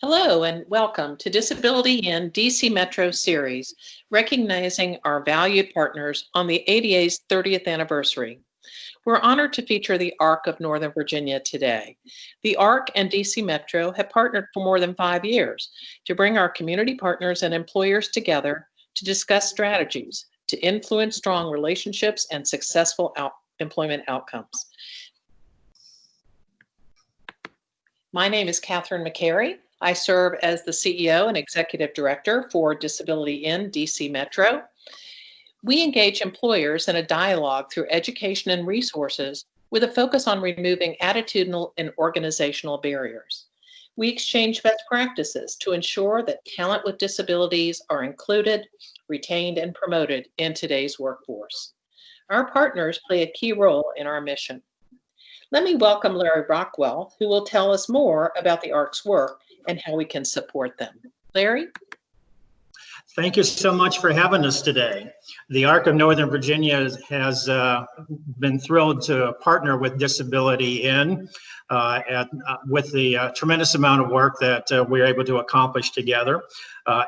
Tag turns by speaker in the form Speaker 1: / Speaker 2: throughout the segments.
Speaker 1: Hello and welcome to Disability in DC Metro series, recognizing our valued partners on the ADA's 30th anniversary. We're honored to feature the ARC of Northern Virginia today. The ARC and DC Metro have partnered for more than 5 years to bring our community partners and employers together to discuss strategies to influence strong relationships and successful employment outcomes. My name is Catherine McCary. I serve as the CEO and Executive Director for Disability in DC Metro. We engage employers in a dialogue through education and resources with a focus on removing attitudinal and organizational barriers. We exchange best practices to ensure that talent with disabilities are included, retained, and promoted in today's workforce. Our partners play a key role in our mission. Let me welcome Larry Rockwell, who will tell us more about the ARC's work and how we can support them. Larry?
Speaker 2: Thank you so much for having us today. The ARC of Northern Virginia has been thrilled to partner with Disability In with the tremendous amount of work that we're able to accomplish together.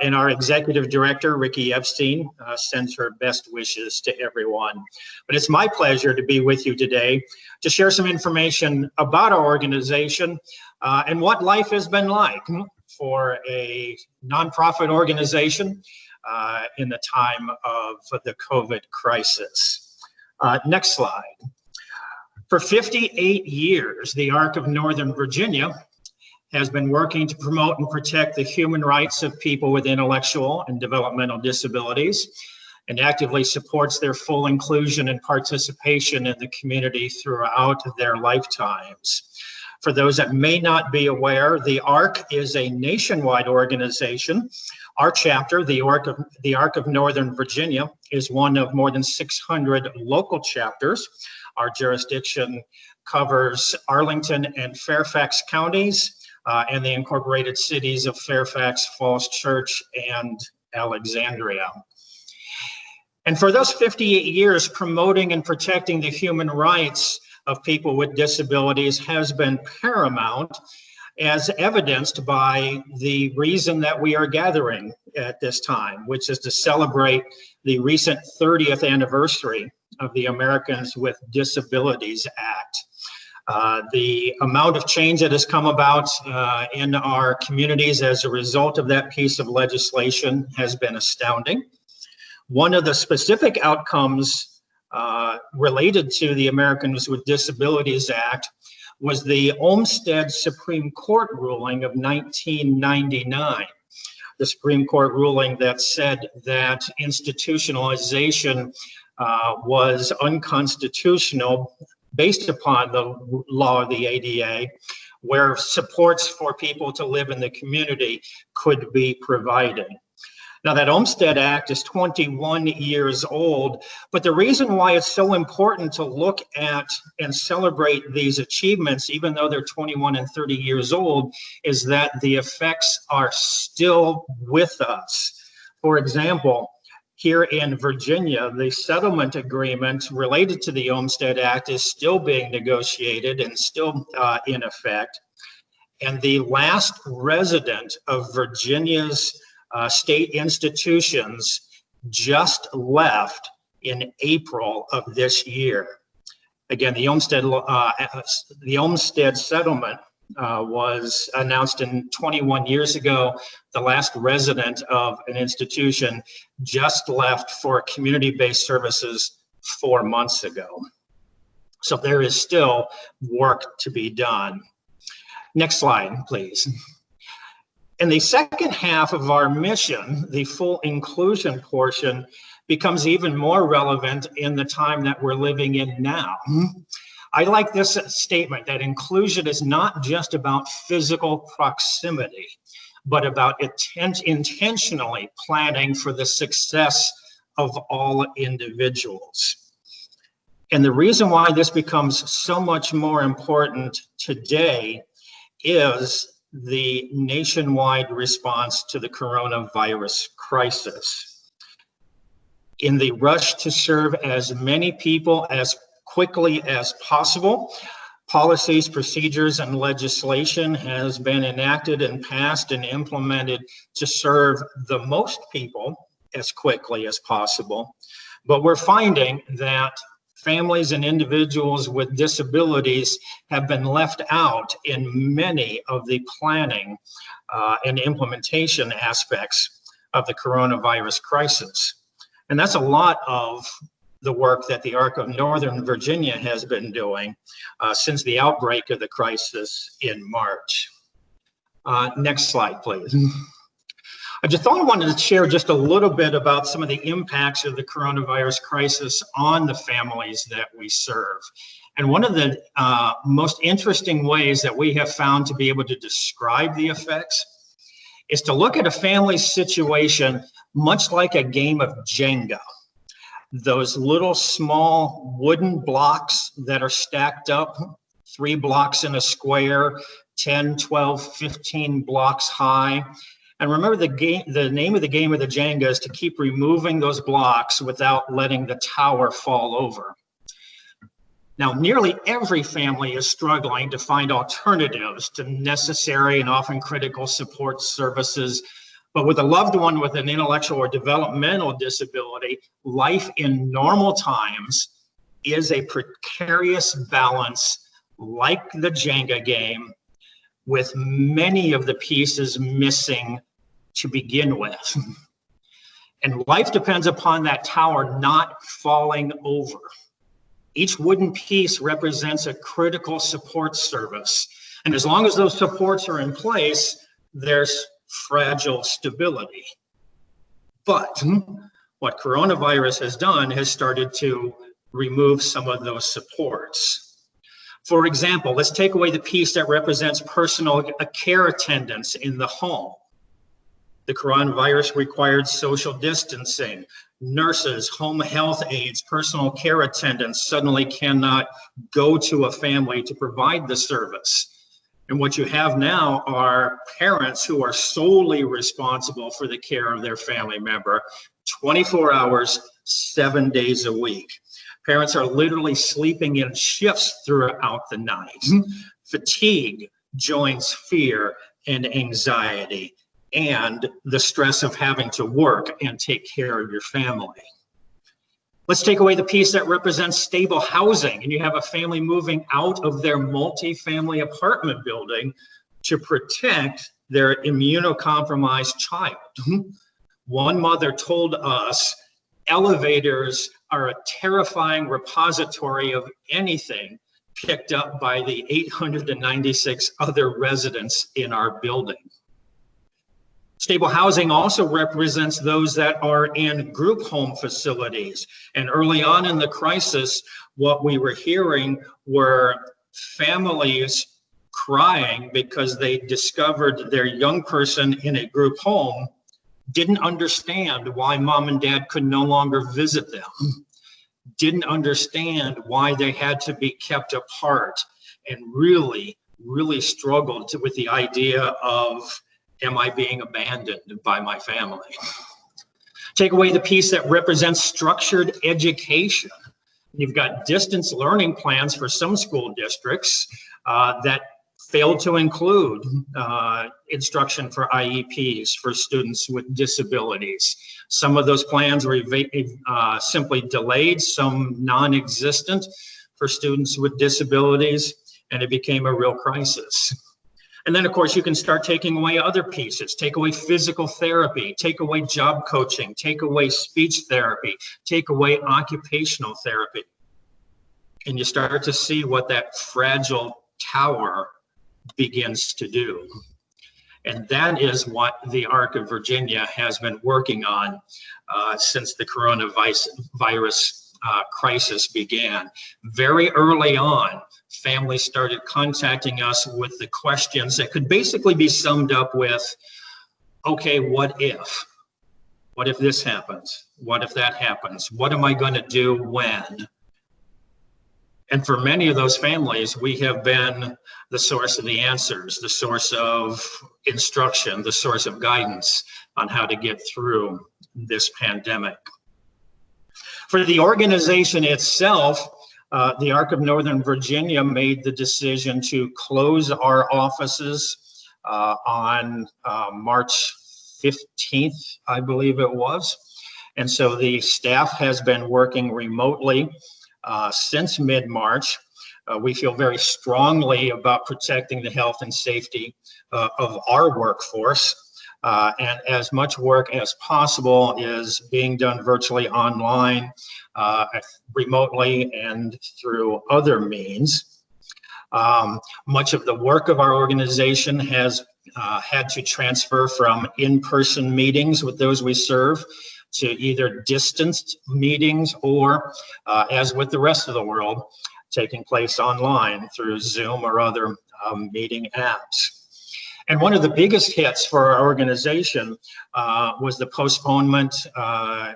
Speaker 2: And our Executive Director, Ricky Epstein, sends her best wishes to everyone. But it's my pleasure to be with you today to share some information about our organization and what life has been like for a nonprofit organization in the time of the COVID crisis. Next slide. For 58 years, the ARC of Northern Virginia has been working to promote and protect the human rights of people with intellectual and developmental disabilities and actively supports their full inclusion and participation in the community throughout their lifetimes. For those that may not be aware, the ARC is a nationwide organization. Our chapter, the ARC of Northern Virginia, is one of more than 600 local chapters. Our jurisdiction covers Arlington and Fairfax counties and the incorporated cities of Fairfax, Falls Church, and Alexandria. And for those 58 years, promoting and protecting the human rights of people with disabilities has been paramount, as evidenced by the reason that we are gathering at this time, which is to celebrate the recent 30th anniversary of the Americans with Disabilities Act. The amount of change that has come about in our communities as a result of that piece of legislation has been astounding. One of the specific outcomes related to the Americans with Disabilities Act was the Olmstead Supreme Court ruling of 1999. The Supreme Court ruling that said that institutionalization was unconstitutional based upon the law of the ADA, where supports for people to live in the community could be provided. Now, that Olmstead Act is 21 years old, but the reason why it's so important to look at and celebrate these achievements, even though they're 21 and 30 years old, is that the effects are still with us. For example, here in Virginia, the settlement agreement related to the Olmstead Act is still being negotiated and still in effect. And the last resident of Virginia's state institutions just left in April of this year. Again, the Olmstead settlement was announced 21 years ago. The last resident of an institution just left for community-based services 4 months ago. So there is still work to be done. Next slide, please. In the second half of our mission, the full inclusion portion becomes even more relevant in the time that we're living in now. I like this statement that inclusion is not just about physical proximity, but about intentionally planning for the success of all individuals. And the reason why this becomes so much more important today is the nationwide response to the coronavirus crisis. In the rush to serve as many people as quickly as possible, Policies, procedures, and legislation has been enacted and passed and implemented to serve the most people as quickly as possible. But we're finding that families and individuals with disabilities have been left out in many of the planning and implementation aspects of the coronavirus crisis. And that's a lot of the work that the ARC of Northern Virginia has been doing since the outbreak of the crisis in March. Next slide, please. I just thought I wanted to share just a little bit about some of the impacts of the coronavirus crisis on the families that we serve. And one of the most interesting ways that we have found to be able to describe the effects is to look at a family's situation much like a game of Jenga. Those little small wooden blocks that are stacked up, 3 blocks in a square, 10, 12, 15 blocks high. And remember, the name of the game of the Jenga is to keep removing those blocks without letting the tower fall over. Now, nearly every family is struggling to find alternatives to necessary and often critical support services. But with a loved one with an intellectual or developmental disability, life in normal times is a precarious balance like the Jenga game, with many of the pieces missing to begin with. And life depends upon that tower not falling over. Each wooden piece represents a critical support service. And as long as those supports are in place, there's fragile stability. But what coronavirus has done has started to remove some of those supports. For example, let's take away the piece that represents personal care attendance in the home. The coronavirus required social distancing. Nurses, home health aides, personal care attendants suddenly cannot go to a family to provide the service. And what you have now are parents who are solely responsible for the care of their family member 24 hours, 7 days a week. Parents are literally sleeping in shifts throughout the night. Fatigue joins fear and anxiety and the stress of having to work and take care of your family. Let's take away the piece that represents stable housing, and you have a family moving out of their multi-family apartment building to protect their immunocompromised child. One mother told us, elevators are a terrifying repository of anything picked up by the 896 other residents in our building. Stable housing also represents those that are in group home facilities. And early on in the crisis, what we were hearing were families crying because they discovered their young person in a group home didn't understand why mom and dad could no longer visit them, didn't understand why they had to be kept apart, and really, really struggled with the idea of, am I being abandoned by my family? Take away the piece that represents structured education. You've got distance learning plans for some school districts that failed to include instruction for IEPs for students with disabilities. Some of those plans were simply delayed, some non-existent for students with disabilities, and it became a real crisis. And then, of course, you can start taking away other pieces. Take away physical therapy, take away job coaching, take away speech therapy, take away occupational therapy. And you start to see what that fragile tower begins to do. And that is what the ARC of Virginia has been working on since the coronavirus crisis began. Very early on, families started contacting us with the questions that could basically be summed up with, okay, what if? What if this happens? What if that happens? What am I going to do when? And for many of those families, we have been the source of the answers, the source of instruction, the source of guidance on how to get through this pandemic. For the organization itself, The ARC of Northern Virginia made the decision to close our offices on March 15th, I believe it was. And so the staff has been working remotely since mid-March. We feel very strongly about protecting the health and safety of our workforce. And as much work as possible is being done virtually online, remotely, and through other means. Much of the work of our organization has had to transfer from in-person meetings with those we serve to either distanced meetings or, as with the rest of the world, taking place online through Zoom or other meeting apps. And one of the biggest hits for our organization was the postponement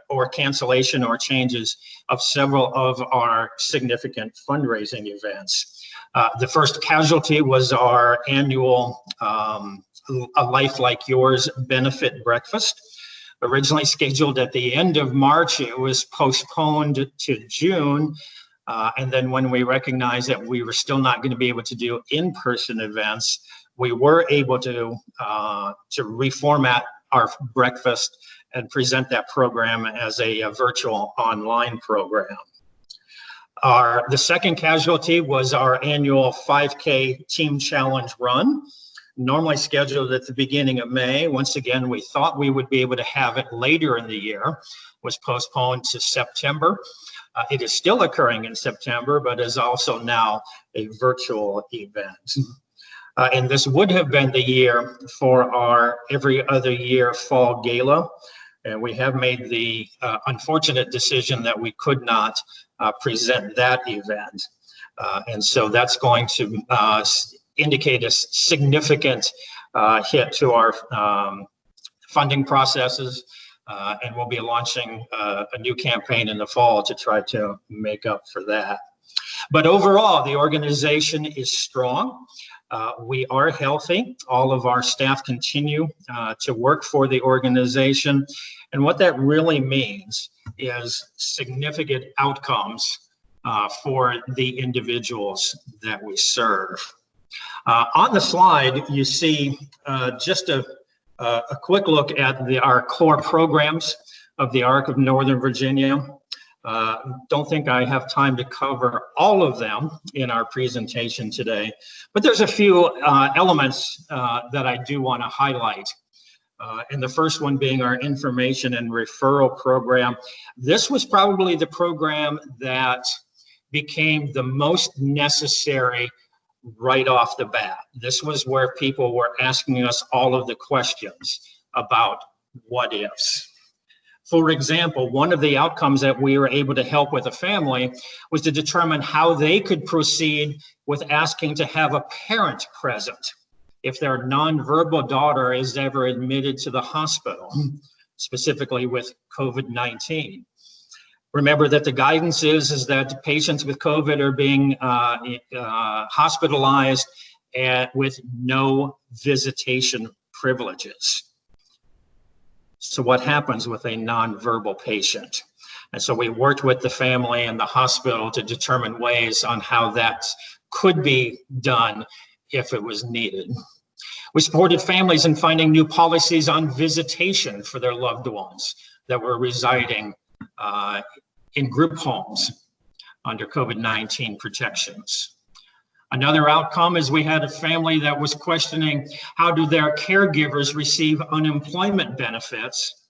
Speaker 2: or cancellation or changes of several of our significant fundraising events. The first casualty was our annual A Life Like Yours benefit breakfast. Originally scheduled at the end of March, it was postponed to June. And then when we recognized that we were still not going to be able to do in-person events, we were able to reformat our breakfast and present that program as a virtual online program. The second casualty was our annual 5K Team Challenge Run, normally scheduled at the beginning of May. Once again, we thought we would be able to have it later in the year, was postponed to September. It is still occurring in September, but is also now a virtual event. And this would have been the year for our every other year fall gala. And we have made the unfortunate decision that we could not present that event. And so that's going to indicate a significant hit to our funding processes. And we'll be launching a new campaign in the fall to try to make up for that. But overall, the organization is strong. We are healthy. All of our staff continue to work for the organization. And what that really means is significant outcomes for the individuals that we serve. On the slide, you see just a quick look at our core programs of the ARC of Northern Virginia. Don't think I have time to cover all of them in our presentation today, but there's a few elements that I do want to highlight. And the first one being our information and referral program. This was probably the program that became the most necessary right off the bat. This was where people were asking us all of the questions about what ifs. For example, one of the outcomes that we were able to help with a family was to determine how they could proceed with asking to have a parent present if their nonverbal daughter is ever admitted to the hospital, specifically with COVID-19. Remember that the guidance is that patients with COVID are being hospitalized with no visitation privileges. So what happens with a nonverbal patient? And so we worked with the family and the hospital to determine ways on how that could be done if it was needed. We supported families in finding new policies on visitation for their loved ones that were residing in group homes under COVID-19 protections. Another outcome is we had a family that was questioning how do their caregivers receive unemployment benefits,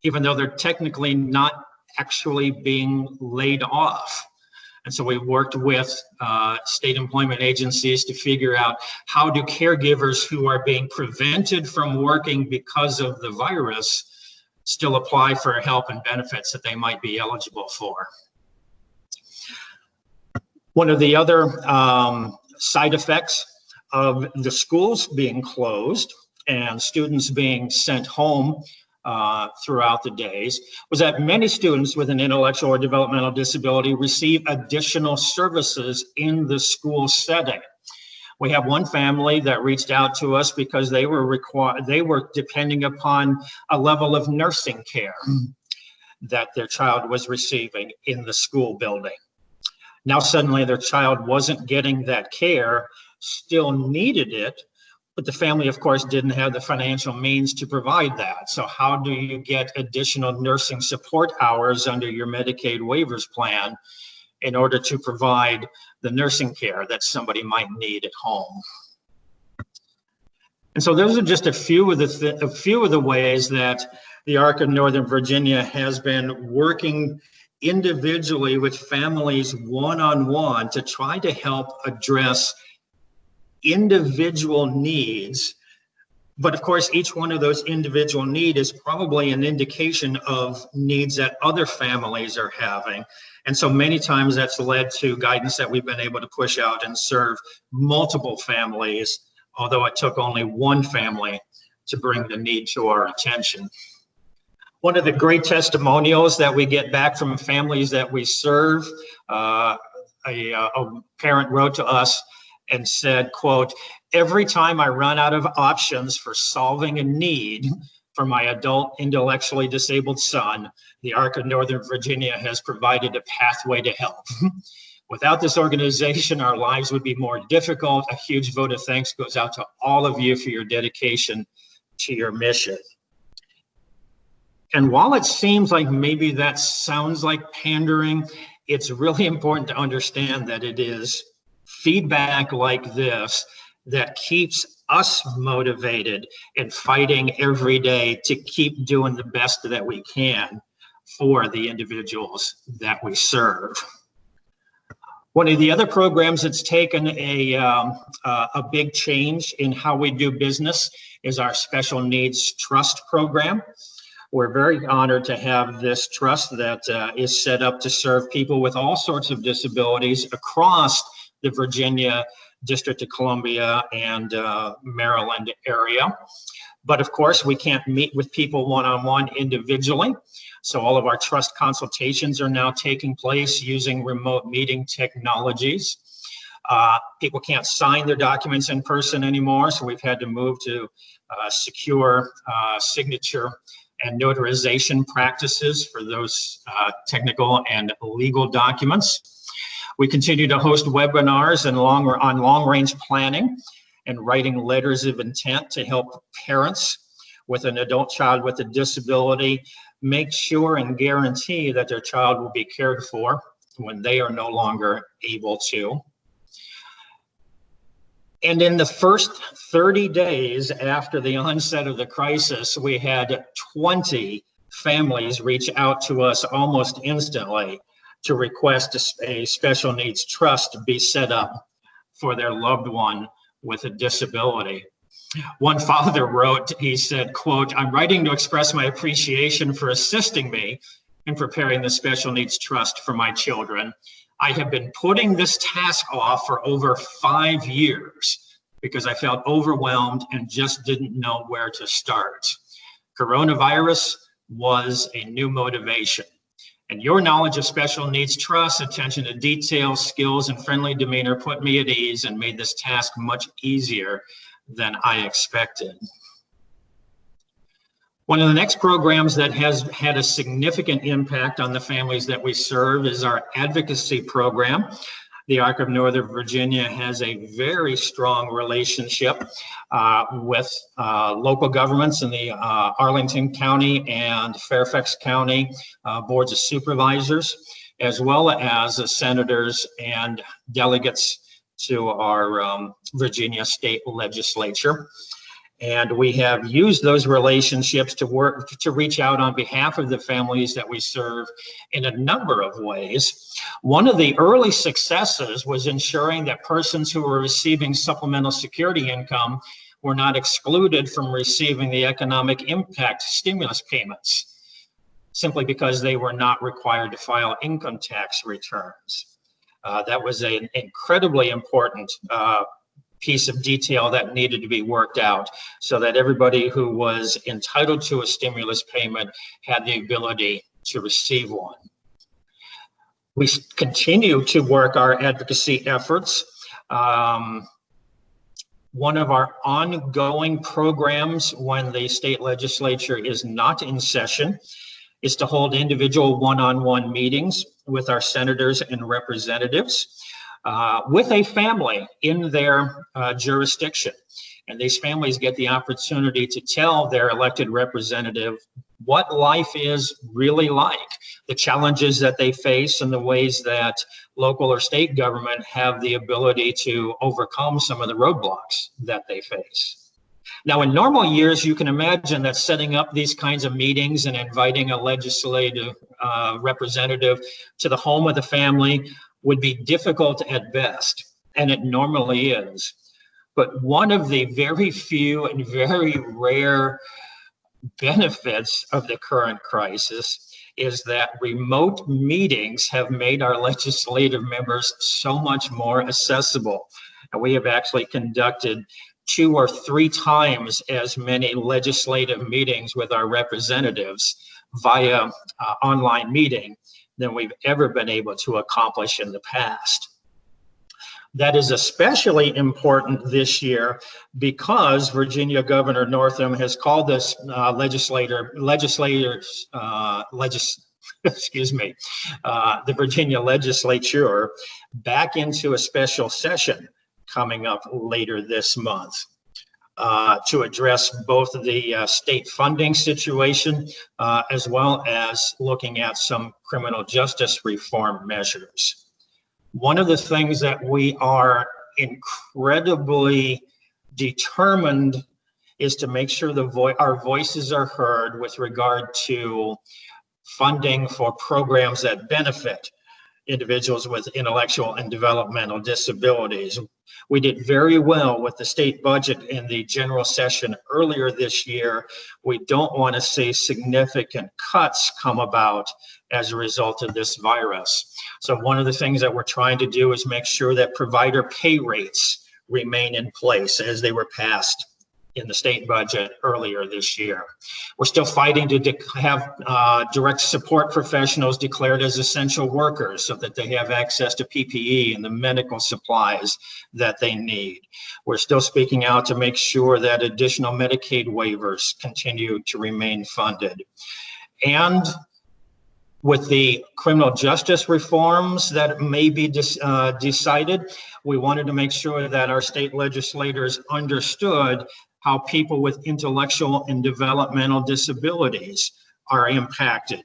Speaker 2: even though they're technically not actually being laid off. And so we worked with state employment agencies to figure out how do caregivers who are being prevented from working because of the virus still apply for help and benefits that they might be eligible for. One of the other side effects of the schools being closed and students being sent home throughout the days was that many students with an intellectual or developmental disability receive additional services in the school setting. We have one family that reached out to us because they were depending upon a level of nursing care that their child was receiving in the school building. Now suddenly their child wasn't getting that care, still needed it, but the family, of course, didn't have the financial means to provide that. So how do you get additional nursing support hours under your Medicaid waivers plan in order to provide the nursing care that somebody might need at home? And so those are just a few of the ways that the ARC of Northern Virginia has been working individually with families one-on-one to try to help address individual needs. But of course, each one of those individual needs is probably an indication of needs that other families are having. And so many times that's led to guidance that we've been able to push out and serve multiple families, although it took only one family to bring the need to our attention. One of the great testimonials that we get back from families that we serve, a parent wrote to us and said, quote, "Every time I run out of options for solving a need for my adult intellectually disabled son, the ARC of Northern Virginia has provided a pathway to help. Without this organization, our lives would be more difficult. A huge vote of thanks goes out to all of you for your dedication to your mission." And while it seems like maybe that sounds like pandering, it's really important to understand that it is feedback like this that keeps us motivated and fighting every day to keep doing the best that we can for the individuals that we serve. One of the other programs that's taken a big change in how we do business is our Special Needs Trust program. We're very honored to have this trust that is set up to serve people with all sorts of disabilities across the Virginia, District of Columbia, and Maryland area. But of course, we can't meet with people one-on-one individually. So all of our trust consultations are now taking place using remote meeting technologies. People can't sign their documents in person anymore, so we've had to move to secure signature and notarization practices for those technical and legal documents. We continue to host webinars and on long-range planning and writing letters of intent to help parents with an adult child with a disability make sure and guarantee that their child will be cared for when they are no longer able to. And in the first 30 days after the onset of the crisis, we had 20 families reach out to us almost instantly to request a special needs trust to be set up for their loved one with a disability. One father wrote, he said, quote, "I'm writing to express my appreciation for assisting me in preparing the special needs trust for my children. I have been putting this task off for over 5 years because I felt overwhelmed and just didn't know where to start. Coronavirus was a new motivation. And your knowledge of special needs trust, attention to detail, skills, and friendly demeanor put me at ease and made this task much easier than I expected." One of the next programs that has had a significant impact on the families that we serve is our advocacy program. The ARC of Northern Virginia has a very strong relationship with local governments in the Arlington County and Fairfax County boards of supervisors, as well as the senators and delegates to our Virginia state legislature. And we have used those relationships to reach out on behalf of the families that we serve in a number of ways. One of the early successes was ensuring that persons who were receiving supplemental security income were not excluded from receiving the economic impact stimulus payments, simply because they were not required to file income tax returns. That was an incredibly important piece of detail that needed to be worked out so that everybody who was entitled to a stimulus payment had the ability to receive one. We continue to work our advocacy efforts. One of our ongoing programs when the state legislature is not in session is to hold individual one-on-one meetings with our senators and representatives with a family in their jurisdiction. And these families get the opportunity to tell their elected representative what life is really like, the challenges that they face, and the ways that local or state government have the ability to overcome some of the roadblocks that they face. Now, in normal years, you can imagine that setting up these kinds of meetings and inviting a legislative representative to the home of the family would be difficult at best, and it normally is. But one of the very few and very rare benefits of the current crisis is that remote meetings have made our legislative members so much more accessible. And we have actually conducted 2 or 3 times as many legislative meetings with our representatives via online meeting than we've ever been able to accomplish in the past. That is especially important this year because Virginia Governor Northam has called this the Virginia legislature back into a special session coming up later this month to address both the state funding situation as well as looking at some criminal justice reform measures. One of the things that we are incredibly determined is to make sure our voices are heard with regard to funding for programs that benefit individuals with intellectual and developmental disabilities. We did very well with the state budget in the general session earlier this year. We don't want to see significant cuts come about as a result of this virus. So one of the things that we're trying to do is make sure that provider pay rates remain in place as they were passed in the state budget earlier this year. We're still fighting to have direct support professionals declared as essential workers so that they have access to PPE and the medical supplies that they need. We're still speaking out to make sure that additional Medicaid waivers continue to remain funded. And with the criminal justice reforms that may be decided, we wanted to make sure that our state legislators understood how people with intellectual and developmental disabilities are impacted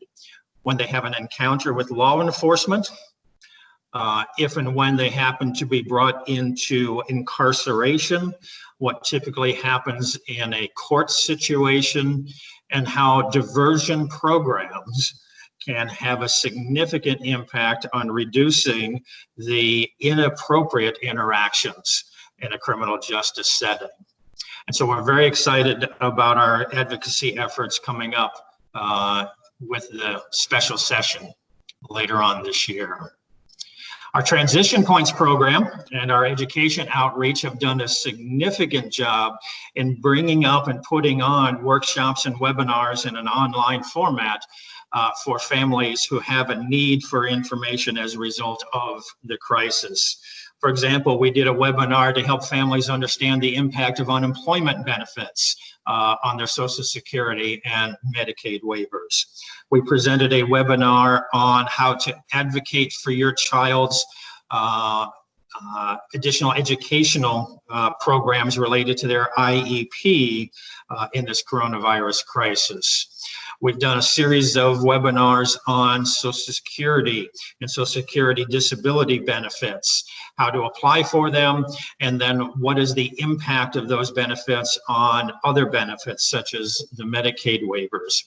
Speaker 2: when they have an encounter with law enforcement, if and when they happen to be brought into incarceration, what typically happens in a court situation, and how diversion programs can have a significant impact on reducing the inappropriate interactions in a criminal justice setting. And so we're very excited about our advocacy efforts coming up with the special session later on this year. Our Transition Points program and our education outreach have done a significant job in bringing up and putting on workshops and webinars in an online format for families who have a need for information as a result of the crisis. For example, we did a webinar to help families understand the impact of unemployment benefits on their Social Security and Medicaid waivers. We presented a webinar on how to advocate for your child's additional educational programs related to their IEP in this coronavirus crisis. We've done a series of webinars on Social Security and Social Security disability benefits, how to apply for them, and then what is the impact of those benefits on other benefits, such as the Medicaid waivers.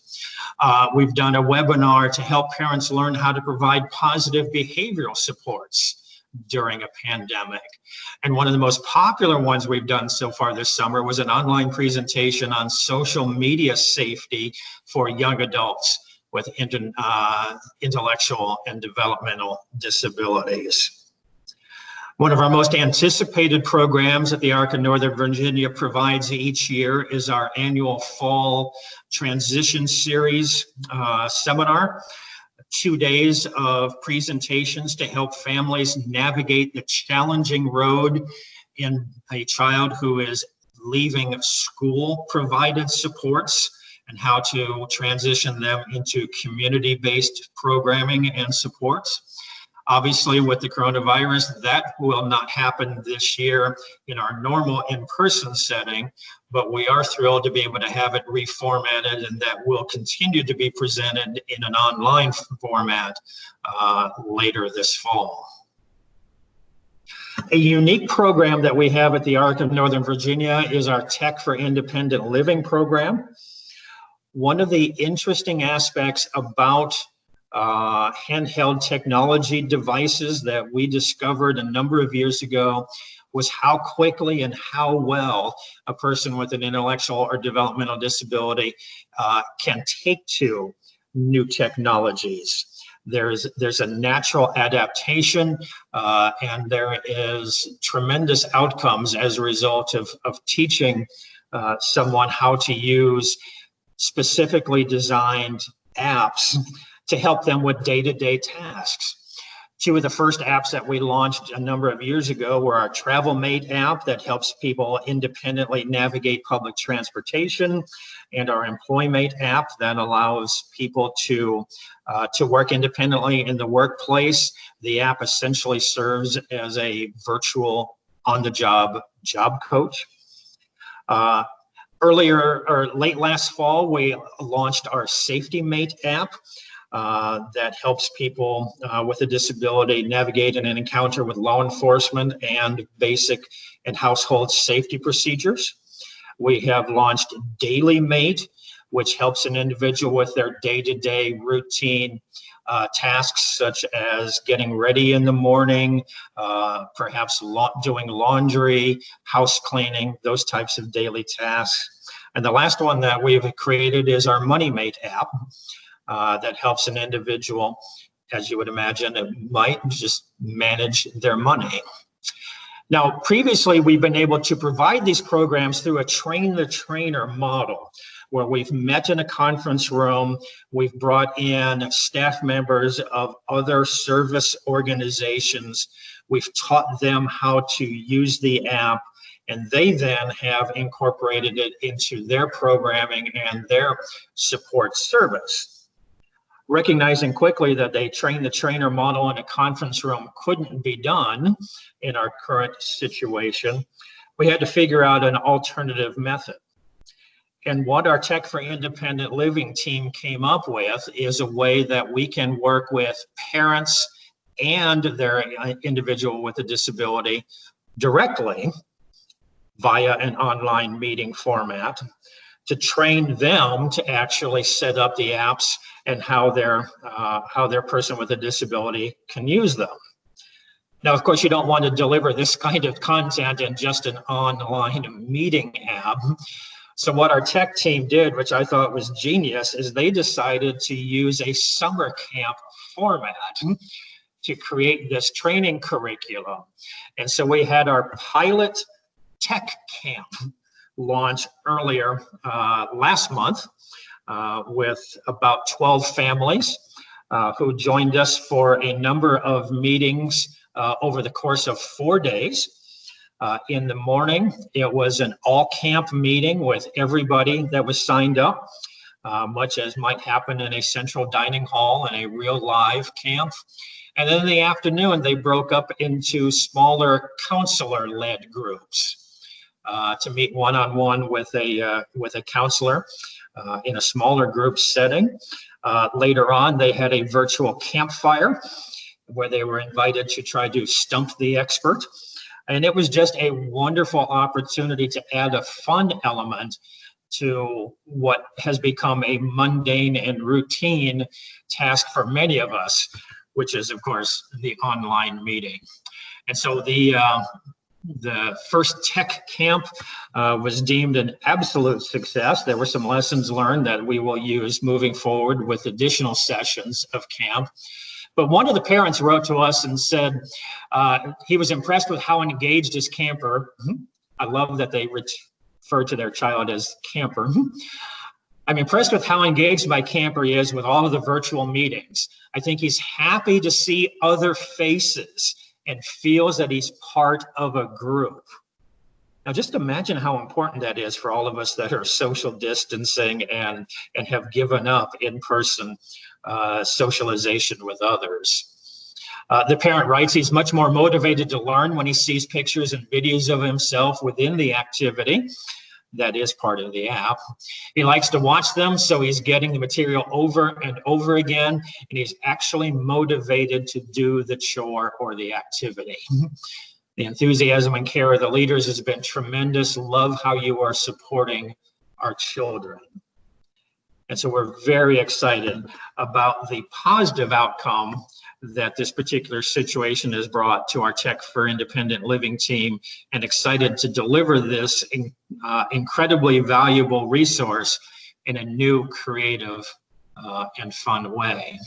Speaker 2: We've done a webinar to help parents learn how to provide positive behavioral supports during a pandemic. And one of the most popular ones we've done so far this summer was an online presentation on social media safety for young adults with intellectual and developmental disabilities. One of our most anticipated programs that the ARC of Northern Virginia provides each year is our annual Fall Transition Series seminar. 2 days of presentations to help families navigate the challenging road in a child who is leaving school provided supports and how to transition them into community-based programming and supports. Obviously, with the coronavirus, that will not happen this year in our normal in-person setting, but we are thrilled to be able to have it reformatted, and that will continue to be presented in an online format later this fall. A unique program that we have at the ARC of Northern Virginia is our Tech for Independent Living program. One of the interesting aspects about handheld technology devices that we discovered a number of years ago was how quickly and how well a person with an intellectual or developmental disability can take to new technologies. There's a natural adaptation, and there is tremendous outcomes as a result of teaching someone how to use specifically designed apps to help them with day-to-day tasks. Two of the first apps that we launched a number of years ago were our Travel Mate app that helps people independently navigate public transportation, and our Employmate app that allows people to work independently in the workplace. The app essentially serves as a virtual on-the-job job coach. Late last fall, we launched our Safety Mate app that helps people with a disability navigate in an encounter with law enforcement and basic and household safety procedures. We have launched Daily Mate, which helps an individual with their day-to-day routine tasks, such as getting ready in the morning, perhaps doing laundry, house cleaning, those types of daily tasks. And the last one that we've created is our Money Mate app that helps an individual, as you would imagine, it might just manage their money. Now, previously, we've been able to provide these programs through a train-the-trainer model, where we've met in a conference room, we've brought in staff members of other service organizations, we've taught them how to use the app, and they then have incorporated it into their programming and their support service. Recognizing quickly that a train-the-trainer model in a conference room couldn't be done in our current situation, we had to figure out an alternative method. And what our Tech for Independent Living team came up with is a way that we can work with parents and their individual with a disability directly via an online meeting format to train them to actually set up the apps and how their person with a disability can use them. Now, of course, you don't want to deliver this kind of content in just an online meeting app. So what our tech team did, which I thought was genius, is they decided to use a summer camp format to create this training curriculum. And so we had our pilot tech camp launch earlier last month with about 12 families who joined us for a number of meetings over the course of 4 days. In the morning, it was an all-camp meeting with everybody that was signed up, much as might happen in a central dining hall in a real live camp. And then in the afternoon, they broke up into smaller counselor-led groups to meet one-on-one with a counselor in a smaller group setting. Later on, they had a virtual campfire where they were invited to try to stump the expert. And it was just a wonderful opportunity to add a fun element to what has become a mundane and routine task for many of us, which is, of course, the online meeting. And so the first tech camp was deemed an absolute success. There were some lessons learned that we will use moving forward with additional sessions of camp. But one of the parents wrote to us and said he was impressed with how engaged his camper. I love that they refer to their child as camper. I'm impressed with how engaged my camper is with all of the virtual meetings. I think he's happy to see other faces and feels that he's part of a group. Now, just imagine how important that is for all of us that are social distancing and have given up in-person socialization with others. The parent writes he's much more motivated to learn when he sees pictures and videos of himself within the activity. That is part of the app. He likes to watch them, so he's getting the material over and over again, and he's actually motivated to do the chore or the activity. The enthusiasm and care of the leaders has been tremendous. Love how you are supporting our children. And so we're very excited about the positive outcome that this particular situation has brought to our Tech for Independent Living team, and excited to deliver this incredibly valuable resource in a new, creative, and fun way.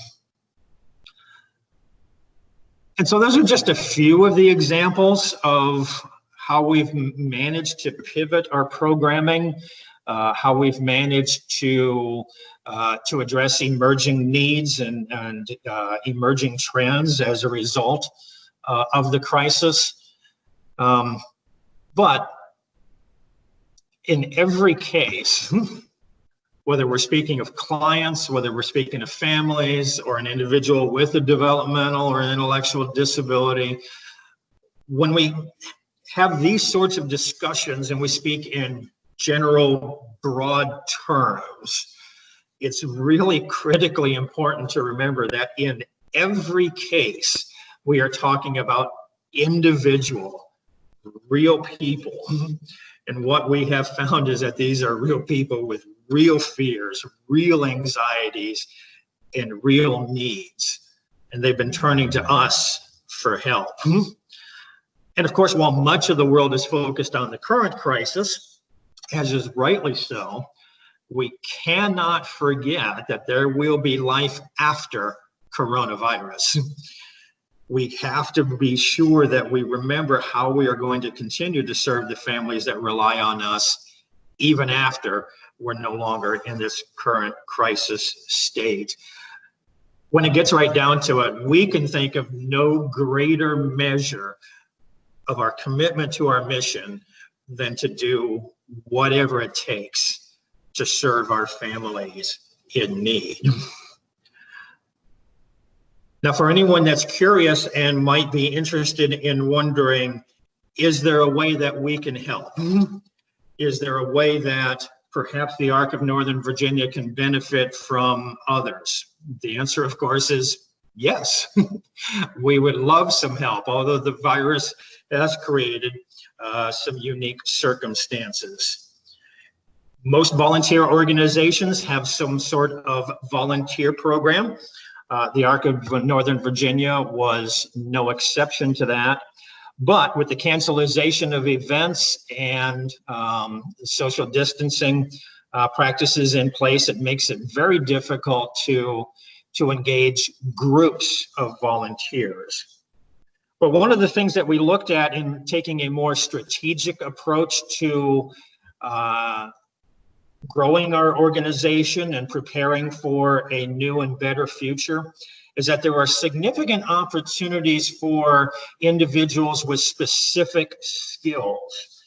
Speaker 2: And so those are just a few of the examples of how we've managed to pivot our programming, how we've managed to address emerging needs and emerging trends as a result of the crisis. But in every case, whether we're speaking of clients, whether we're speaking of families, or an individual with a developmental or an intellectual disability, when we have these sorts of discussions and we speak in general, broad terms, it's really critically important to remember that in every case, we are talking about individual, real people. And what we have found is that these are real people with real fears, real anxieties, and real needs. And they've been turning to us for help. And of course, while much of the world is focused on the current crisis, as is rightly so, we cannot forget that there will be life after coronavirus. We have to be sure that we remember how we are going to continue to serve the families that rely on us even after we're no longer in this current crisis state. When it gets right down to it, we can think of no greater measure of our commitment to our mission than to do whatever it takes to serve our families in need. Now, for anyone that's curious and might be interested in wondering, is there a way that we can help? Is there a way that perhaps the Arc of Northern Virginia can benefit from others? The answer, of course, is yes. We would love some help, although the virus has created some unique circumstances. Most volunteer organizations have some sort of volunteer program. The Arc of Northern Virginia was no exception to that. But with the cancellation of events and social distancing practices in place, it makes it very difficult to engage groups of volunteers. But one of the things that we looked at in taking a more strategic approach to growing our organization and preparing for a new and better future is that there are significant opportunities for individuals with specific skills.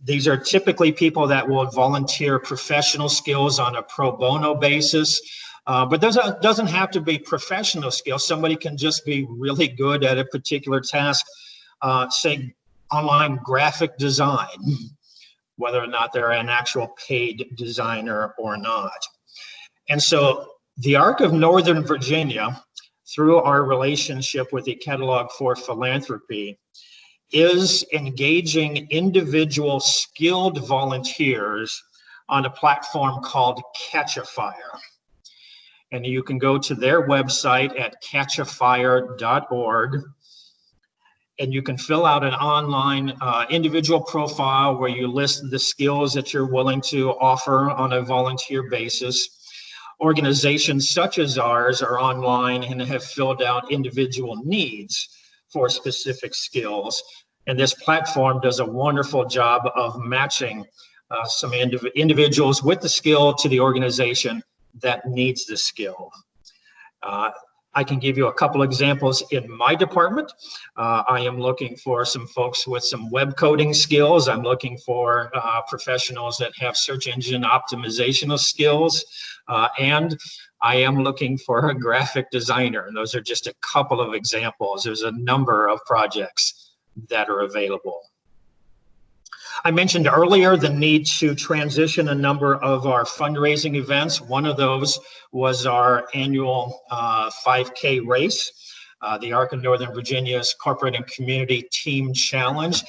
Speaker 2: These are typically people that will volunteer professional skills on a pro bono basis, but doesn't have to be professional skills. Somebody can just be really good at a particular task, say online graphic design, whether or not they're an actual paid designer or not. And so the Arc of Northern Virginia, through our relationship with the Catalog for Philanthropy, is engaging individual skilled volunteers on a platform called Catch-A-Fire. And you can go to their website at catchafire.org, and you can fill out an online individual profile where you list the skills that you're willing to offer on a volunteer basis. Organizations such as ours are online and have filled out individual needs for specific skills. And this platform does a wonderful job of matching some individuals with the skill to the organization that needs the skill. I can give you a couple examples in my department. I am looking for some folks with some web coding skills. I'm looking for professionals that have search engine optimization skills. And I am looking for a graphic designer. And those are just a couple of examples. There's a number of projects that are available. I mentioned earlier the need to transition a number of our fundraising events. One of those was our annual 5K race, the Arc of Northern Virginia's Corporate and Community Team Challenge.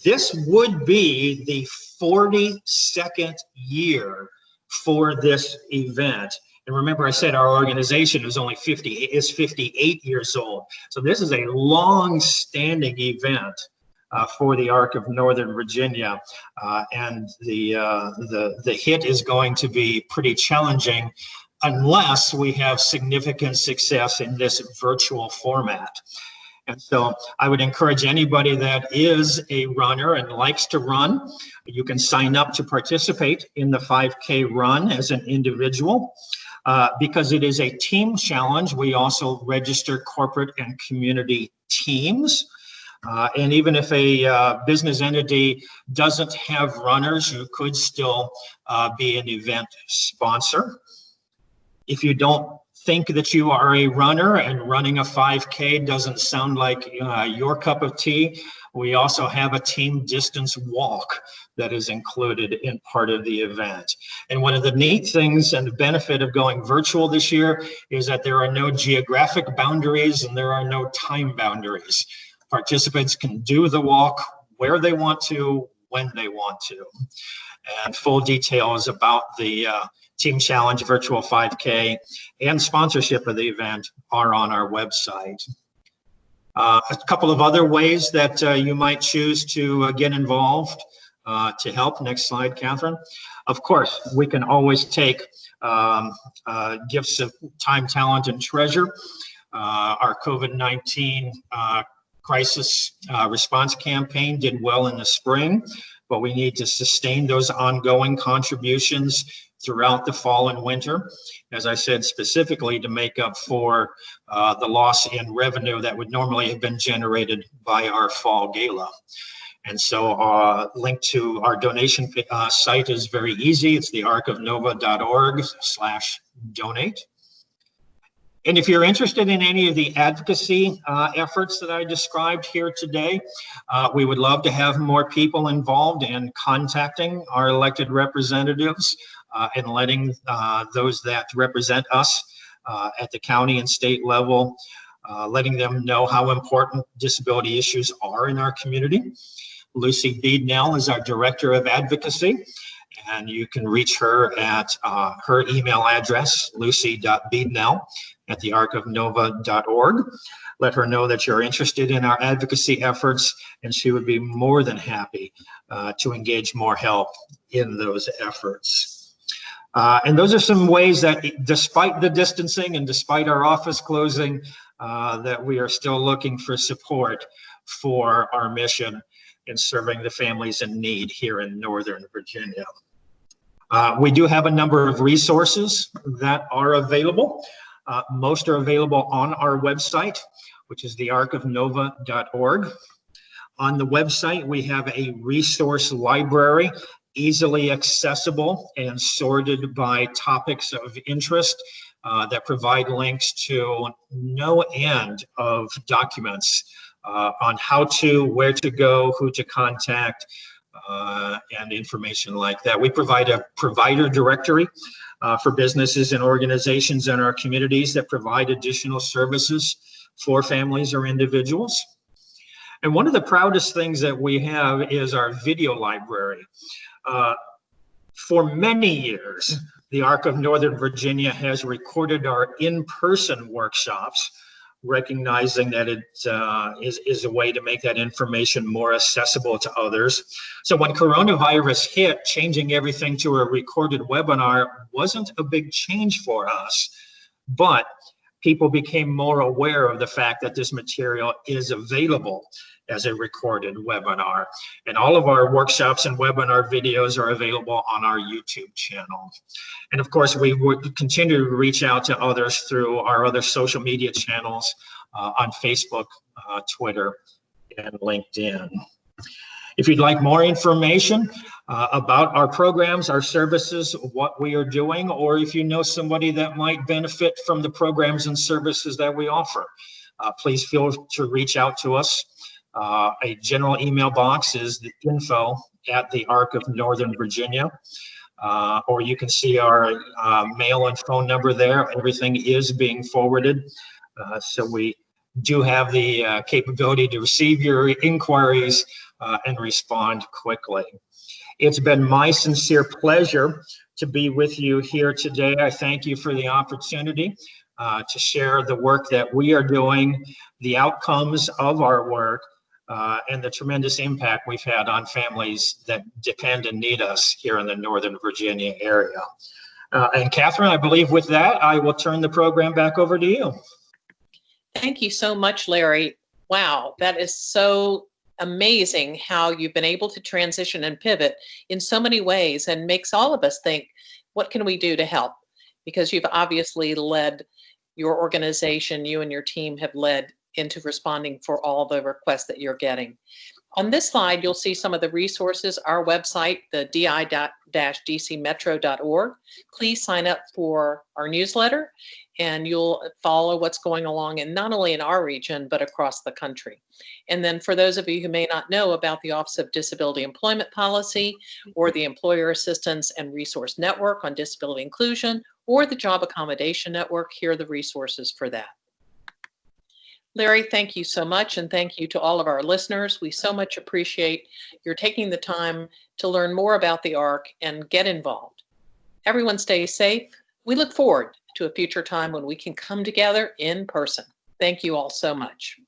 Speaker 2: This would be the 42nd year for this event. And remember, I said our organization is only 58 years old. So this is a long-standing event for the Arc of Northern Virginia, and the hit is going to be pretty challenging unless we have significant success in this virtual format. And so I would encourage anybody that is a runner and likes to run, you can sign up to participate in the 5K run as an individual. Because it is a team challenge, we also register corporate and community teams. And even if a business entity doesn't have runners, you could still be an event sponsor. If you don't think that you are a runner and running a 5K doesn't sound like your cup of tea, we also have a team distance walk that is included in part of the event. And one of the neat things and the benefit of going virtual this year is that there are no geographic boundaries and there are no time boundaries. Participants can do the walk where they want to, when they want to. And full details about the Team Challenge Virtual 5K and sponsorship of the event are on our website. A couple of other ways that you might choose to get involved to help. Next slide, Catherine. Of course, we can always take gifts of time, talent, and treasure. Our COVID-19 crisis response campaign did well in the spring, but we need to sustain those ongoing contributions throughout the fall and winter, as I said, specifically to make up for the loss in revenue that would normally have been generated by our fall gala. And so link to our donation site is very easy. It's thearcofnova.org/donate. And if you're interested in any of the advocacy efforts that I described here today, we would love to have more people involved in contacting our elected representatives and letting those that represent us at the county and state level, letting them know how important disability issues are in our community. Lucy Beednell is our Director of Advocacy, and you can reach her at her email address, lucy.beednell@thearcofnova.org. Let her know that you're interested in our advocacy efforts, and she would be more than happy to engage more help in those efforts. And those are some ways that, despite the distancing and despite our office closing, that we are still looking for support for our mission in serving the families in need here in Northern Virginia. We do have a number of resources that are available. Most are available on our website, which is thearcofnova.org. On the website, we have a resource library, easily accessible and sorted by topics of interest that provide links to no end of documents on how to, where to go, who to contact, and information like that. We provide a provider directory for businesses and organizations in our communities that provide additional services for families or individuals. And one of the proudest things that we have is our video library. For many years, the Arc of Northern Virginia has recorded our in-person workshops, recognizing that it is a way to make that information more accessible to others. So when coronavirus hit, changing everything to a recorded webinar wasn't a big change for us. But people became more aware of the fact that this material is available as a recorded webinar. And all of our workshops and webinar videos are available on our YouTube channel. And of course, we would continue to reach out to others through our other social media channels on Facebook, Twitter, and LinkedIn. If you'd like more information about our programs, our services, what we are doing, or if you know somebody that might benefit from the programs and services that we offer, please feel to reach out to us. A general email box is the info@the Arc of Northern Virginia, or you can see our mail and phone number there. Everything is being forwarded, so we do have the capability to receive your inquiries and respond quickly. It's been my sincere pleasure to be with you here today. I thank you for the opportunity to share the work that we are doing, the outcomes of our work, and the tremendous impact we've had on families that depend and need us here in the Northern Virginia area. And Catherine, I believe with that, I will turn the program back over to you.
Speaker 1: Thank you so much, Larry. Wow, that is so amazing how you've been able to transition and pivot in so many ways, and makes all of us think, what can we do to help? Because you've obviously led your organization, you and your team have led into responding for all the requests that you're getting. On this slide, you'll see some of the resources, our website, the di-dcmetro.org. Please sign up for our newsletter, and you'll follow what's going along, and not only in our region, but across the country. And then for those of you who may not know about the Office of Disability Employment Policy, or the Employer Assistance and Resource Network on Disability Inclusion, or the Job Accommodation Network, here are the resources for that. Larry, thank you so much, and thank you to all of our listeners. We so much appreciate your taking the time to learn more about the ARC and get involved. Everyone stay safe. We look forward to a future time when we can come together in person. Thank you all so much.